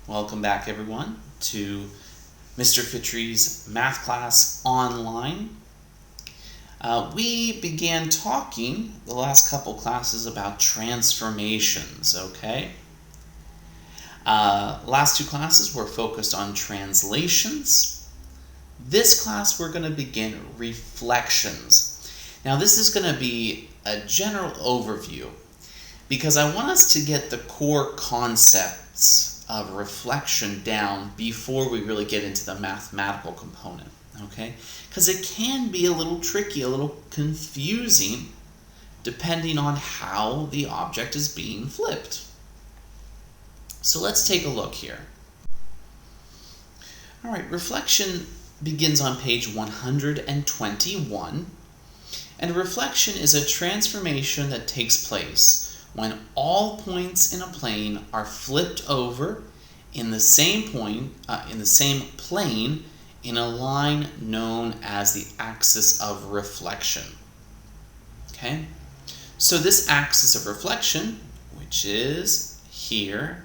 Welcome back, everyone, to Mr. Fittry's math class online. We began talking the last couple classes about transformations, okay? Last two classes were focused on translations. This class we're going to begin reflections. Now this is going to be a general overview because I want us to get the core concepts of reflection down before we really get into the mathematical component, okay? Because it can be a little tricky, a little confusing, depending on how the object is being flipped. So let's take a look here. All right, reflection begins on page 121, and reflection is a transformation that takes place when all points in a plane are flipped over in the same plane in a line known as the axis of reflection. Okay? So this axis of reflection, which is here,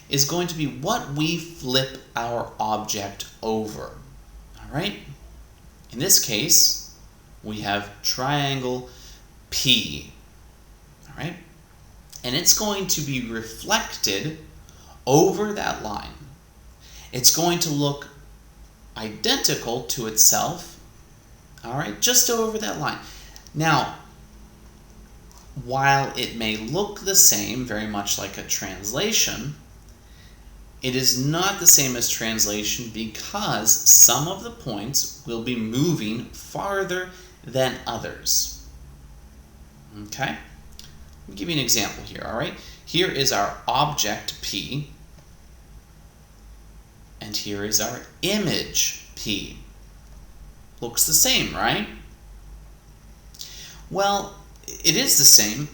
is going to be what we flip our object over. All right? In this case, we have triangle P. All right? And it's going to be reflected over that line. It's going to look identical to itself, all right, just over that line. Now, while it may look the same, very much like a translation, it is not the same as translation because some of the points will be moving farther than others. Okay? Let me give you an example here, all right? Here is our object P, and here is our image P. Looks the same, right? Well, it is the same,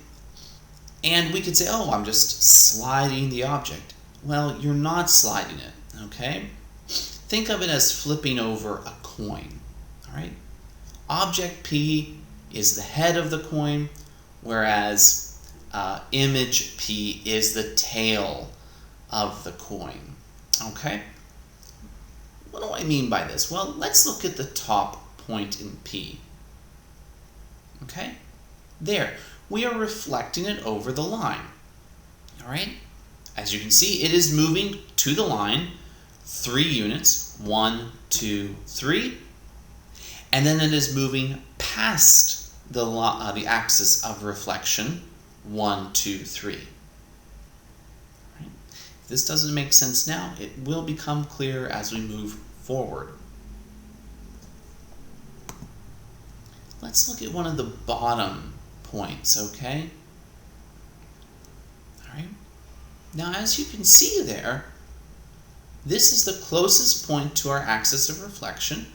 and we could say, oh, I'm just sliding the object. Well, you're not sliding it, okay? Think of it as flipping over a coin, all right? Object P is the head of the coin, whereas image P is the tail of the coin, okay? What do I mean by this? Well, let's look at the top point in P, okay? There, we are reflecting it over the line, all right? As you can see, it is moving to the line 3 units, 1, 2, 3, and then it is moving past the axis of reflection, 1, 2, 3. Right? If this doesn't make sense now, it will become clear as we move forward. Let's look at one of the bottom points, okay? All right. Now, as you can see there, this is the closest point to our axis of reflection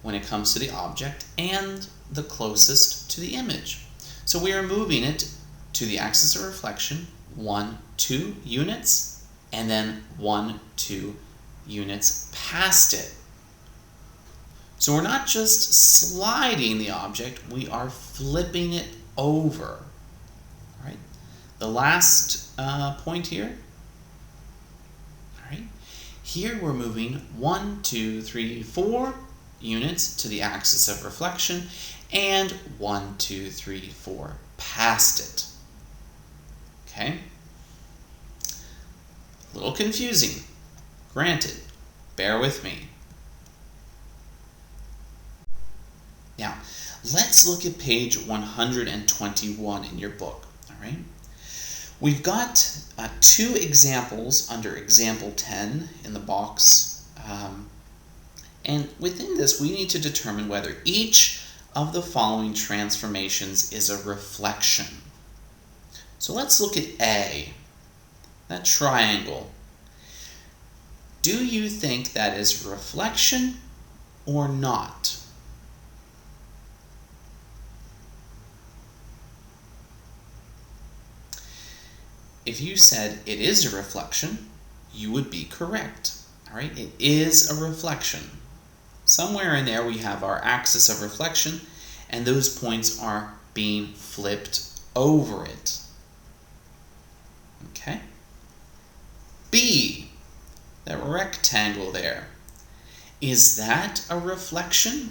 when it comes to the object and the closest to the image. So we are moving it to the axis of reflection 1, 2 units, and then 1, 2 units past it. So we're not just sliding the object, we are flipping it over. All right? The last point here. All right? Here we're moving 1, 2, 3, 4 units to the axis of reflection and 1, 2, 3, 4 past it. Okay? A little confusing. Granted. Bear with me. Now, let's look at page 121 in your book. All right? We've got 2 examples under example 10 in the box. And within this, we need to determine whether each of the following transformations is a reflection. So let's look at A, that triangle. Do you think that is reflection or not? If you said it is a reflection, you would be correct. All right, it is a reflection. Somewhere in there we have our axis of reflection, and those points are being flipped over it. Okay? B, rectangle there. Is that a reflection?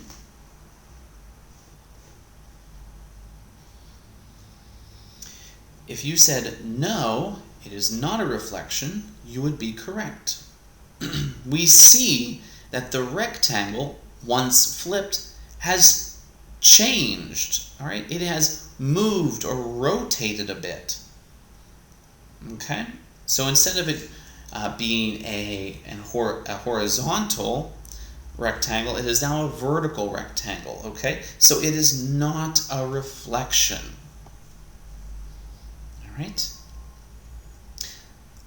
If you said no, it is not a reflection, you would be correct. We see that the rectangle, once flipped, has changed. All right, it has moved or rotated a bit. Okay, so instead of it being a horizontal rectangle, it is now a vertical rectangle. Okay, so it is not a reflection. All right.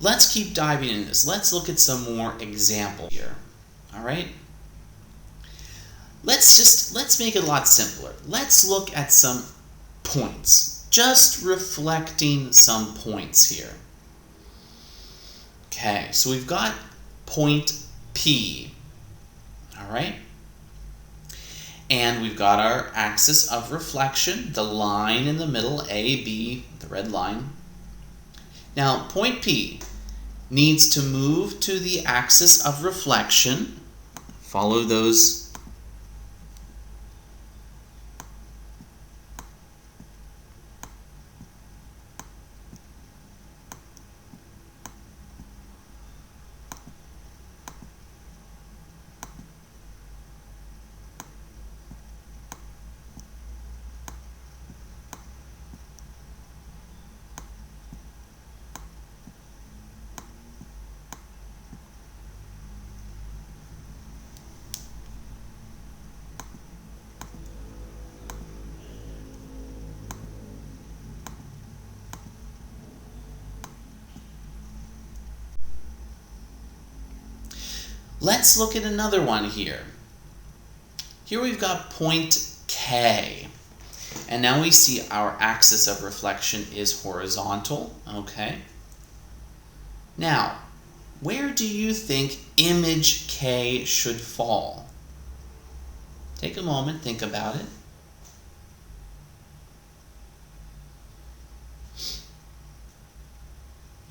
Let's keep diving into this. Let's look at some more examples here. All right. Let's make it a lot simpler. Let's look at some points. Just reflecting some points here. Okay, so we've got point P. All right. And we've got our axis of reflection, the line in the middle, AB, the red line. Now, point P needs to move to the axis of reflection. Follow those Let's look at another one here. Here we've got point K. And now we see our axis of reflection is horizontal, okay? Now, where do you think image K should fall? Take a moment, think about it.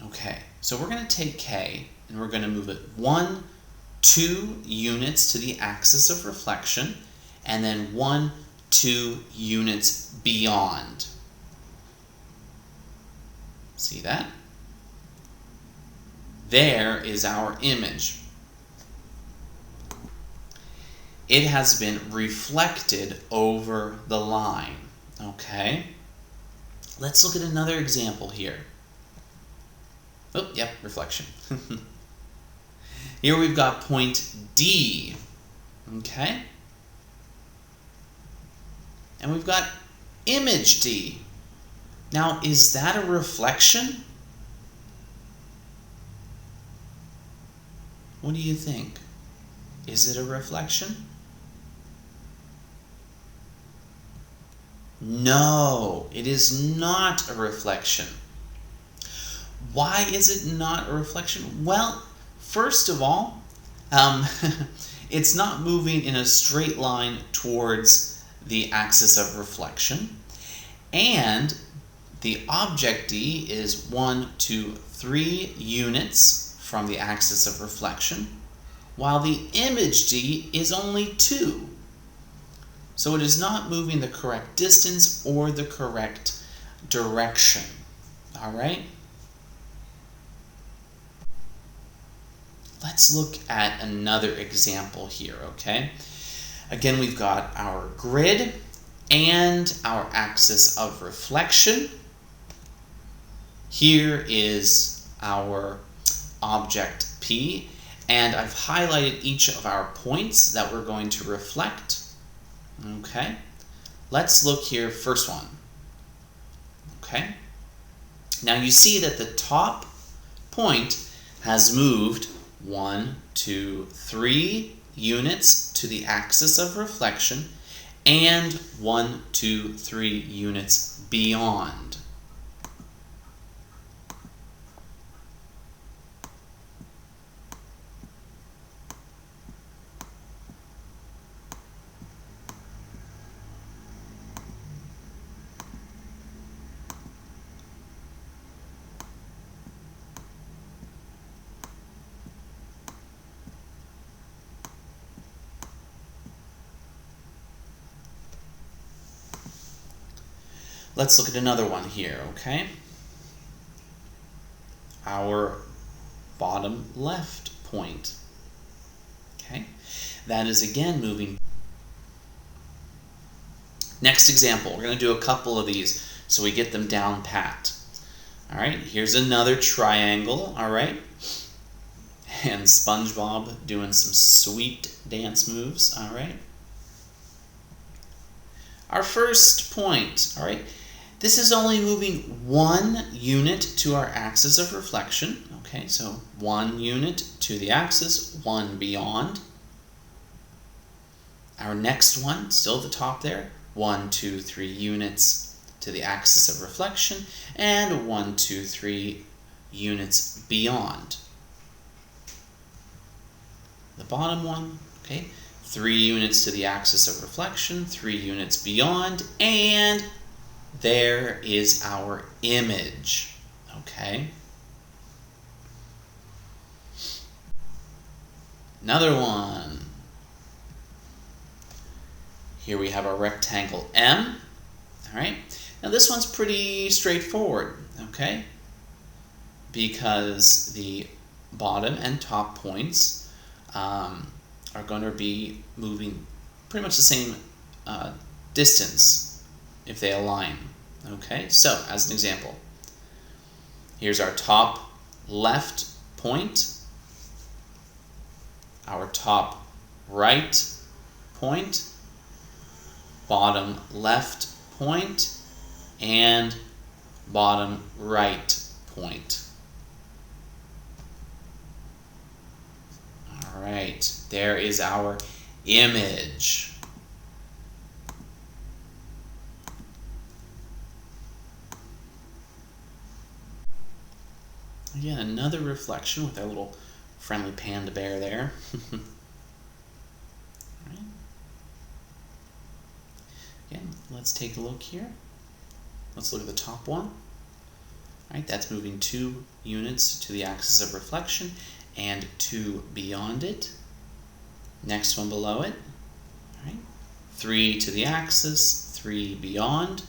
Okay, so we're going to take K and we're going to move it 2 units to the axis of reflection, and then 2 units beyond. See that? There is our image. It has been reflected over the line. Okay? Let's look at another example here. Oh, yep, reflection. Here we've got point D, okay? And we've got image D. Now, is that a reflection? What do you think? Is it a reflection? No, it is not a reflection. Why is it not a reflection? Well, first of all, it's not moving in a straight line towards the axis of reflection, and the object D is 3 units from the axis of reflection, while the image D is only 2. So it is not moving the correct distance or the correct direction. All right? Let's look at another example here, okay? Again, we've got our grid and our axis of reflection. Here is our object P, and I've highlighted each of our points that we're going to reflect. Okay, let's look here, first one. Okay, now you see that the top point has moved 3 units to the axis of reflection and 3 units beyond. Let's look at another one here, okay? Our bottom left point. Okay? That is again moving. Next example, we're going to do a couple of these so we get them down pat. All right, here's another triangle, all right? And SpongeBob doing some sweet dance moves, all right? Our first point, all right? This is only moving 1 unit to our axis of reflection, okay? So 1 unit to the axis, 1 beyond. Our next one, still at the top there, 1, 2, 3 units to the axis of reflection, and 1, 2, 3 units beyond. The bottom one, okay, 3 units to the axis of reflection, 3 units beyond, and there is our image, okay? Another one. Here we have our rectangle M, all right? Now this one's pretty straightforward, okay? Because the bottom and top points are going to be moving pretty much the same distance if they align, okay? So, as an example, here's our top left point, our top right point, bottom left point, and bottom right point. All right, there is our image. Again, another reflection with our little friendly panda bear there. Right. Again, let's take a look here. Let's look at the top one. All right, that's moving 2 units to the axis of reflection and 2 beyond it. Next one below it. All right, 3 to the axis, 3 beyond.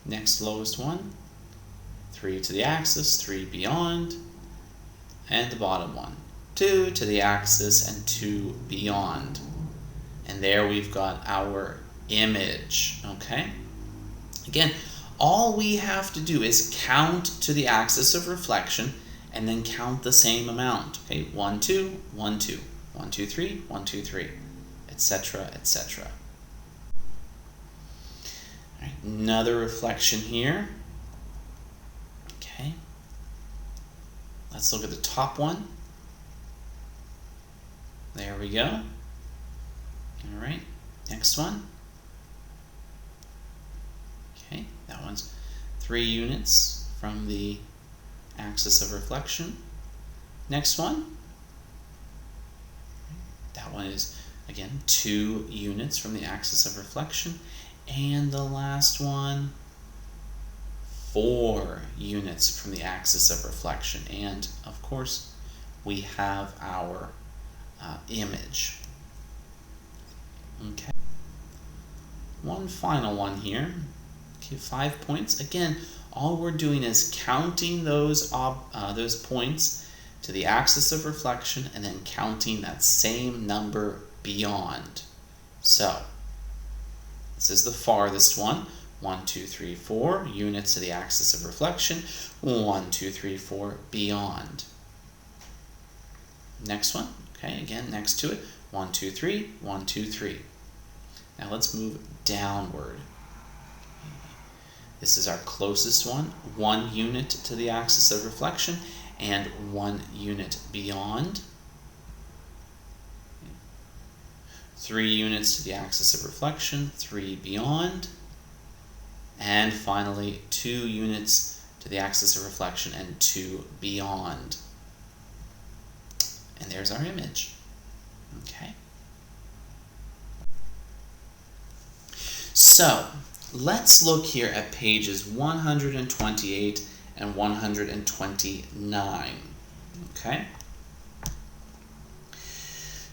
Next lowest one. 3 to the axis, 3 beyond, and the bottom one, 2 to the axis and 2 beyond. And there we've got our image, okay? Again, all we have to do is count to the axis of reflection and then count the same amount, okay? 1, 2, 1, 2, 1, 2, 3, 1, 2, 3, etc., etc. All right, another reflection here. Okay, let's look at the top one. There we go. All right, next one. Okay, that one's 3 units from the axis of reflection. Next one. That one is, again, 2 units from the axis of reflection. And the last one, 4 units from the axis of reflection. And of course, we have our image. Okay. One final one here. Okay, 5 points. Again, all we're doing is counting those points to the axis of reflection and then counting that same number beyond. So, this is the farthest one. 1, 2, 3, 4 units to the axis of reflection. 1, 2, 3, 4 beyond. Next one, okay, again next to it. 1, 2, 3, 1, 2, 3. Now let's move downward. This is our closest one. 1 unit to the axis of reflection and 1 unit beyond. 3 units to the axis of reflection, 3 beyond. And finally, 2 units to the axis of reflection and 2 beyond. And there's our image. Okay. So, let's look here at pages 128 and 129. Okay?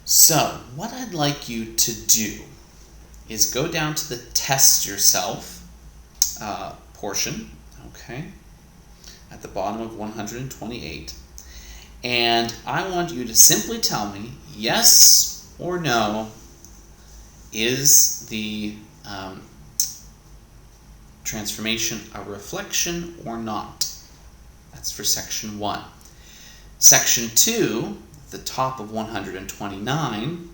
So, what I'd like you to do is go down to the test yourself, this portion, okay, at the bottom of 128. And I want you to simply tell me yes or no, is the transformation a reflection or not? That's for section 1. Section 2, the top of 129,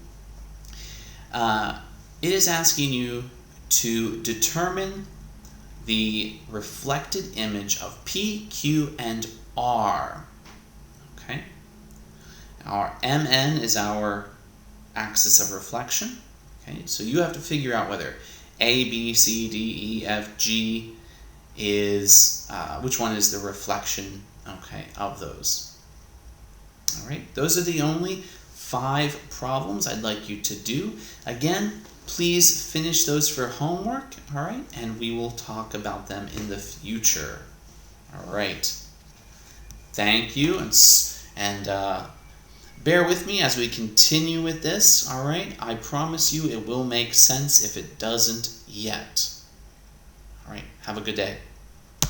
it is asking you to determine the reflected image of P, Q, and R. Okay? Our MN is our axis of reflection. Okay? So you have to figure out whether A, B, C, D, E, F, G is, which one is the reflection, okay, of those. All right? Those are the only 5 problems I'd like you to do. Again, please finish those for homework, all right? And we will talk about them in the future. All right. Thank you, and bear with me as we continue with this, all right? I promise you it will make sense if it doesn't yet. All right, have a good day.